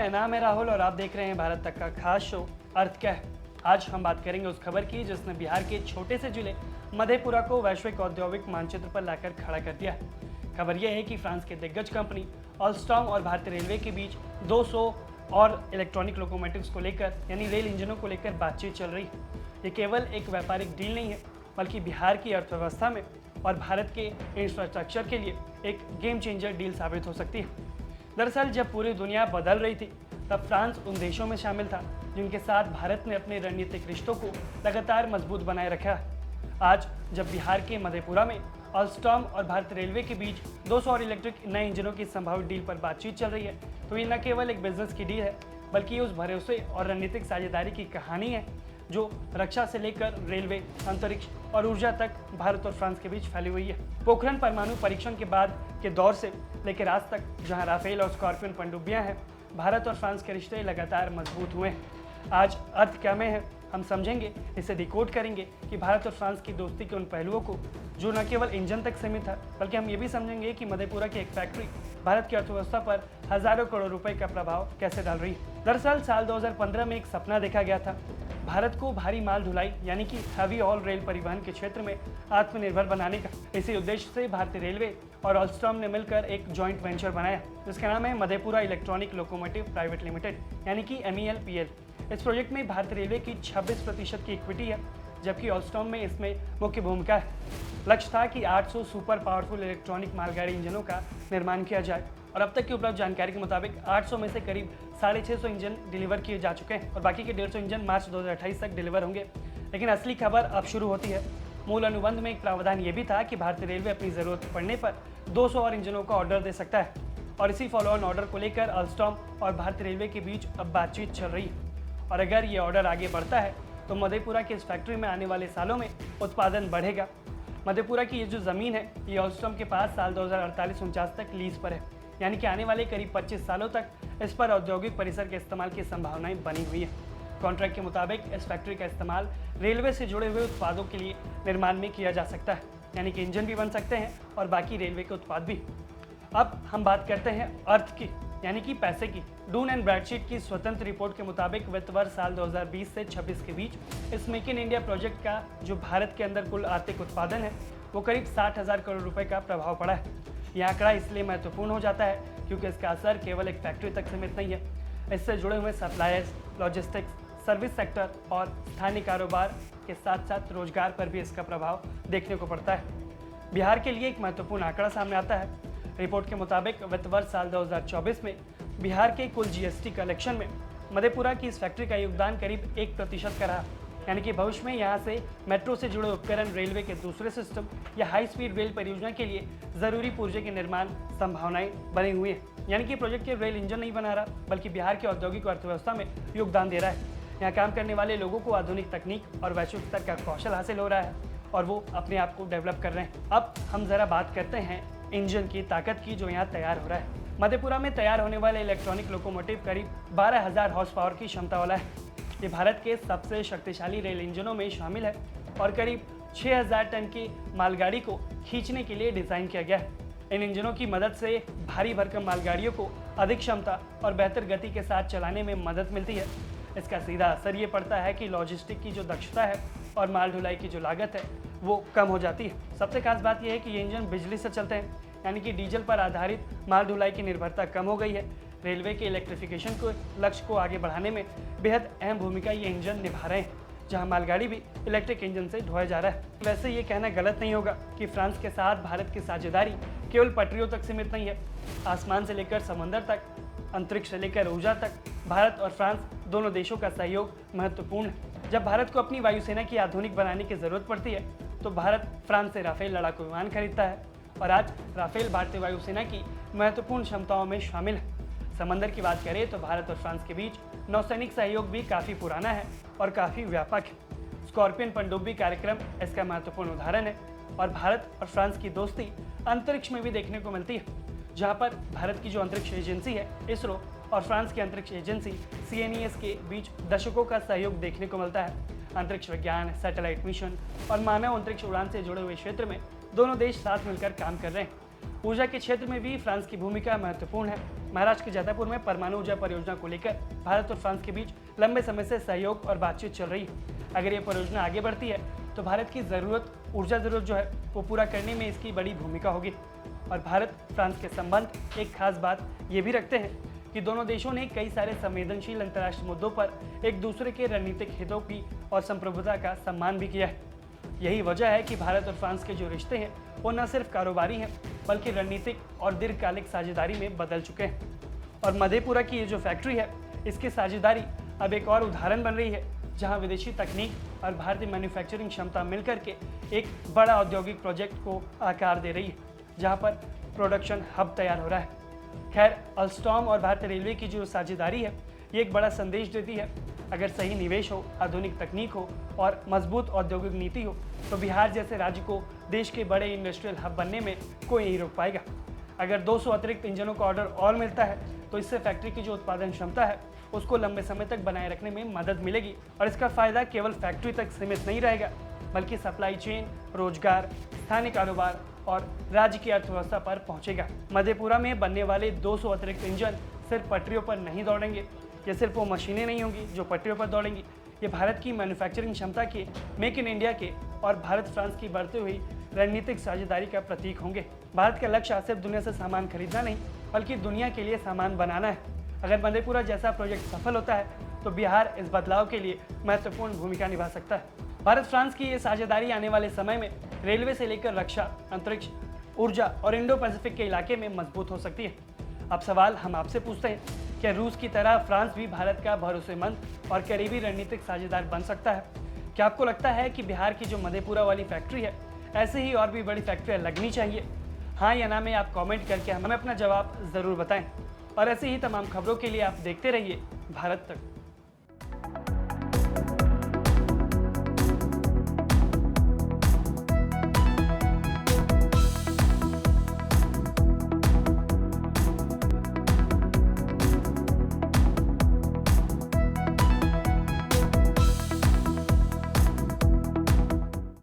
मेरा नाम है राहुल और आप देख रहे हैं भारत तक का खास शो अर्थ क्या है। आज हम बात करेंगे उस खबर की जिसने बिहार के छोटे से जिले मधेपुरा को वैश्विक औद्योगिक मानचित्र पर लाकर खड़ा कर दिया। खबर यह है कि फ्रांस की दिग्गज कंपनी ऑलस्टॉम और भारतीय रेलवे के बीच 200 और इलेक्ट्रॉनिक लोकोमोटिव्स को लेकर यानी रेल इंजनों को लेकर बातचीत चल रही है। ये केवल एक व्यापारिक डील नहीं है बल्कि बिहार की अर्थव्यवस्था में और भारत के इंफ्रास्ट्रक्चर के लिए एक गेम चेंजर डील साबित हो सकती है। दरअसल जब पूरी दुनिया बदल रही थी तब फ्रांस उन देशों में शामिल था जिनके साथ भारत ने अपने रणनीतिक रिश्तों को लगातार मजबूत बनाए रखा है। आज जब बिहार के मधेपुरा में ऑलस्टॉम और भारतीय रेलवे के बीच 200 और इलेक्ट्रिक नए इंजनों की संभावित डील पर बातचीत चल रही है तो ये न केवल एक बिजनेस की डील है बल्कि उस भरोसे और रणनीतिक साझेदारी की कहानी है जो रक्षा से लेकर रेलवे, अंतरिक्ष और ऊर्जा तक भारत और फ्रांस के बीच फैली हुई है। पोखरण परमाणु परीक्षण के बाद के दौर से लेकर आज तक जहां राफेल और स्कॉर्पियन पनडुब्बियां हैं, भारत और फ्रांस के रिश्ते लगातार मजबूत हुए हैं। आज अर्थ क्या में है हम समझेंगे, इसे डिकोड करेंगे कि भारत और फ्रांस की दोस्ती के उन पहलुओं को जो न केवल इंजन तक सीमित है बल्कि हम ये भी समझेंगे कि मधेपुरा की एक फैक्ट्री भारत की अर्थव्यवस्था पर हजारों करोड़ रुपए का प्रभाव कैसे डाल रही है। दरअसल साल 2015 में एक सपना देखा गया था, भारत को भारी माल ढुलाई यानी कि हैवी ऑल रेल परिवहन के क्षेत्र में आत्मनिर्भर बनाने का। इसी उद्देश्य से भारतीय रेलवे और ऑलस्टॉम ने मिलकर एक जॉइंट वेंचर बनाया जिसका नाम है Madhepura electronic locomotive private limited यानी कि MELPL। इस प्रोजेक्ट में भारतीय रेलवे की 26% की इक्विटी है जबकि ऑलस्टॉम में इसमें मुख्य भूमिका है। लक्ष्य था कि 800 सुपर पावरफुल इलेक्ट्रॉनिक मालगाड़ी इंजनों का निर्माण किया जाए और अब तक की उपलब्ध जानकारी के मुताबिक 800 में से करीब 650 इंजन डिलीवर किए जा चुके हैं और बाकी के 150 इंजन मार्च 2028 तक डिलीवर होंगे। लेकिन असली खबर अब शुरू होती है। मूल अनुबंध में एक प्रावधान ये भी था कि भारतीय रेलवे अपनी जरूरत पड़ने पर 200 और इंजनों का ऑर्डर दे सकता है और इसी फॉलो ऑन ऑर्डर को लेकर ऑलस्टॉम और भारतीय रेलवे के बीच अब बातचीत चल रही है और अगर ये ऑर्डर आगे बढ़ता है तो मधेपुरा की इस फैक्ट्री में आने वाले सालों में उत्पादन बढ़ेगा। मधेपुरा की ये जो ज़मीन है ये ऑलस्टॉम के पास साल 2048-49 तक लीज पर है यानी कि आने वाले करीब 25 सालों तक इस पर औद्योगिक परिसर के इस्तेमाल की संभावनाएं बनी हुई है। कॉन्ट्रैक्ट के मुताबिक इस फैक्ट्री का इस्तेमाल रेलवे से जुड़े हुए उत्पादों के लिए निर्माण में किया जा सकता है यानी कि इंजन भी बन सकते हैं और बाकी रेलवे के उत्पाद भी। अब हम बात करते हैं अर्थ की यानी कि पैसे की। डून एंड ब्रैडशीट की स्वतंत्र रिपोर्ट के मुताबिक वित्त वर्ष साल 2020 से 26 के बीच इस मेक इन इंडिया प्रोजेक्ट का जो भारत के अंदर कुल आर्थिक उत्पादन है वो करीब 60,000 करोड़ रुपए का प्रभाव पड़ा है। यह आंकड़ा इसलिए महत्वपूर्ण हो जाता है क्योंकि इसका असर केवल एक फैक्ट्री तक सीमित नहीं है, इससे जुड़े हुए सप्लायर्स, लॉजिस्टिक्स, सर्विस सेक्टर और स्थानीय कारोबार के साथ साथ रोजगार पर भी इसका प्रभाव देखने को पड़ता है। बिहार के लिए एक महत्वपूर्ण आंकड़ा सामने आता है। रिपोर्ट के मुताबिक वित्त वर्ष साल 2024 में बिहार के कुल GST कलेक्शन में मधेपुरा की इस फैक्ट्री का योगदान करीब 1% का रहा यानी कि भविष्य में यहाँ से मेट्रो से जुड़े उपकरण, रेलवे के दूसरे सिस्टम या हाई स्पीड रेल परियोजना के लिए जरूरी पुर्जे के निर्माण संभावनाएं बनी हुई हैं। यानी कि प्रोजेक्ट के रेल इंजन नहीं बना रहा बल्कि बिहार की औद्योगिक अर्थव्यवस्था में योगदान दे रहा है। यहाँ काम करने वाले लोगों को आधुनिक तकनीक और वैश्विक स्तर का कौशल हासिल हो रहा है और वो अपने आप को डेवलप कर रहे हैं। अब हम जरा बात करते हैं इंजन की ताकत की जो यहाँ तैयार हो रहा है। मधेपुरा में तैयार होने वाले इलेक्ट्रॉनिक लोकोमोटिव करीब 12,000 हॉर्स पावर की क्षमता वाला है। ये भारत के सबसे शक्तिशाली रेल इंजनों में शामिल है और करीब 6,000 टन की मालगाड़ी को खींचने के लिए डिज़ाइन किया गया है। इन इंजनों की मदद से भारी भरकम मालगाड़ियों को अधिक क्षमता और बेहतर गति के साथ चलाने में मदद मिलती है। इसका सीधा असर ये पड़ता है कि लॉजिस्टिक की जो दक्षता है और माल ढुलाई की जो लागत है वो कम हो जाती है। सबसे खास बात यह है कि ये इंजन बिजली से चलते हैं यानी कि डीजल पर आधारित माल ढुलाई की निर्भरता कम हो गई है। रेलवे के इलेक्ट्रिफिकेशन को लक्ष्य को आगे बढ़ाने में बेहद अहम भूमिका ये इंजन निभा रहे हैं, जहां मालगाड़ी भी इलेक्ट्रिक इंजन से ढोया जा रहा है। वैसे ये कहना गलत नहीं होगा कि फ्रांस के साथ भारत की साझेदारी केवल पटरियों तक सीमित नहीं है। आसमान से लेकर समंदर तक, अंतरिक्ष से लेकर ऊर्जा तक भारत और फ्रांस दोनों देशों का सहयोग महत्वपूर्ण है। जब भारत को अपनी वायुसेना की आधुनिक बनाने की जरूरत पड़ती है तो भारत फ्रांस से राफेल लड़ाकू विमान खरीदता है और आज राफेल भारतीय वायुसेना की महत्वपूर्ण क्षमताओं में शामिल है। समंदर की बात करें तो भारत और फ्रांस के बीच नौसैनिक सहयोग भी काफ़ी पुराना है और काफ़ी व्यापक है। स्कॉर्पियन पनडुब्बी कार्यक्रम इसका महत्वपूर्ण उदाहरण है और भारत और फ्रांस की दोस्ती अंतरिक्ष में भी देखने को मिलती है, जहां पर भारत की जो अंतरिक्ष एजेंसी है इसरो और फ्रांस की अंतरिक्ष एजेंसी CNES के बीच दशकों का सहयोग देखने को मिलता है। अंतरिक्ष विज्ञान, सैटेलाइट मिशन और मानव अंतरिक्ष उड़ान से जुड़े हुए क्षेत्र में दोनों देश साथ मिलकर काम कर रहे हैं। ऊर्जा के क्षेत्र में भी फ्रांस की भूमिका महत्वपूर्ण है। महाराष्ट्र के जैतापुर में परमाणु ऊर्जा परियोजना को लेकर भारत और फ्रांस के बीच लंबे समय से सहयोग और बातचीत चल रही है। अगर ये परियोजना आगे बढ़ती है तो भारत की ऊर्जा जरूरत जो है वो पूरा करने में इसकी बड़ी भूमिका होगी। और भारत फ्रांस के संबंध एक खास बात ये भी रखते हैं कि दोनों देशों ने कई सारे संवेदनशील अंतर्राष्ट्रीय मुद्दों पर एक दूसरे के रणनीतिक हितों की और संप्रभुता का सम्मान भी किया है। यही वजह है कि भारत और फ्रांस के जो रिश्ते हैं वो न सिर्फ कारोबारी हैं बल्कि रणनीतिक और दीर्घकालिक साझेदारी में बदल चुके हैं। और मधेपुरा की ये जो फैक्ट्री है इसकी साझेदारी अब एक और उदाहरण बन रही है जहां विदेशी तकनीक और भारतीय मैन्युफैक्चरिंग क्षमता मिलकर के एक बड़ा औद्योगिक प्रोजेक्ट को आकार दे रही है, जहां पर प्रोडक्शन हब तैयार हो रहा है। खैर, अल्स्टॉम और भारतीय रेलवे की जो साझेदारी है ये एक बड़ा संदेश देती है। अगर सही निवेश हो, आधुनिक तकनीक हो और मजबूत औद्योगिक नीति हो तो बिहार जैसे राज्य को देश के बड़े इंडस्ट्रियल हब बनने में कोई नहीं रोक पाएगा। अगर 200 अतिरिक्त इंजनों का ऑर्डर और मिलता है तो इससे फैक्ट्री की जो उत्पादन क्षमता है उसको लंबे समय तक बनाए रखने में मदद मिलेगी। और इसका फायदा केवल फैक्ट्री तक सीमित नहीं रहेगा बल्कि सप्लाई चेन, रोजगार, स्थानीय कारोबार और राज्य की अर्थव्यवस्था पर पहुंचेगा। मधेपुरा में बनने वाले 200 अतिरिक्त इंजन सिर्फ पटरियों पर नहीं दौड़ेंगे। ये सिर्फ वो मशीनें नहीं होंगी जो पटरियों पर दौड़ेंगी, ये भारत की मैन्युफैक्चरिंग क्षमता के, मेक इन इंडिया के और भारत फ्रांस की बढ़ती हुई रणनीतिक साझेदारी का प्रतीक होंगे। भारत का लक्ष्य सिर्फ दुनिया से सामान खरीदना नहीं बल्कि दुनिया के लिए सामान बनाना है। अगर मधेपुरा जैसा प्रोजेक्ट सफल होता है तो बिहार इस बदलाव के लिए महत्वपूर्ण भूमिका निभा सकता है। भारत फ्रांस की ये साझेदारी आने वाले समय में रेलवे से लेकर रक्षा, अंतरिक्ष, ऊर्जा और इंडो पैसिफिक के इलाके में मजबूत हो सकती है। अब सवाल हम आपसे पूछते हैं, क्या रूस की तरह फ्रांस भी भारत का भरोसेमंद और करीबी रणनीतिक साझेदार बन सकता है? क्या आपको लगता है कि बिहार की जो मधेपुरा वाली फैक्ट्री है ऐसे ही और भी बड़ी फैक्ट्रियाँ लगनी चाहिए? हाँ या ना में आप कमेंट करके हमें अपना जवाब ज़रूर बताएं। और ऐसे ही तमाम खबरों के लिए आप देखते रहिए भारत तक।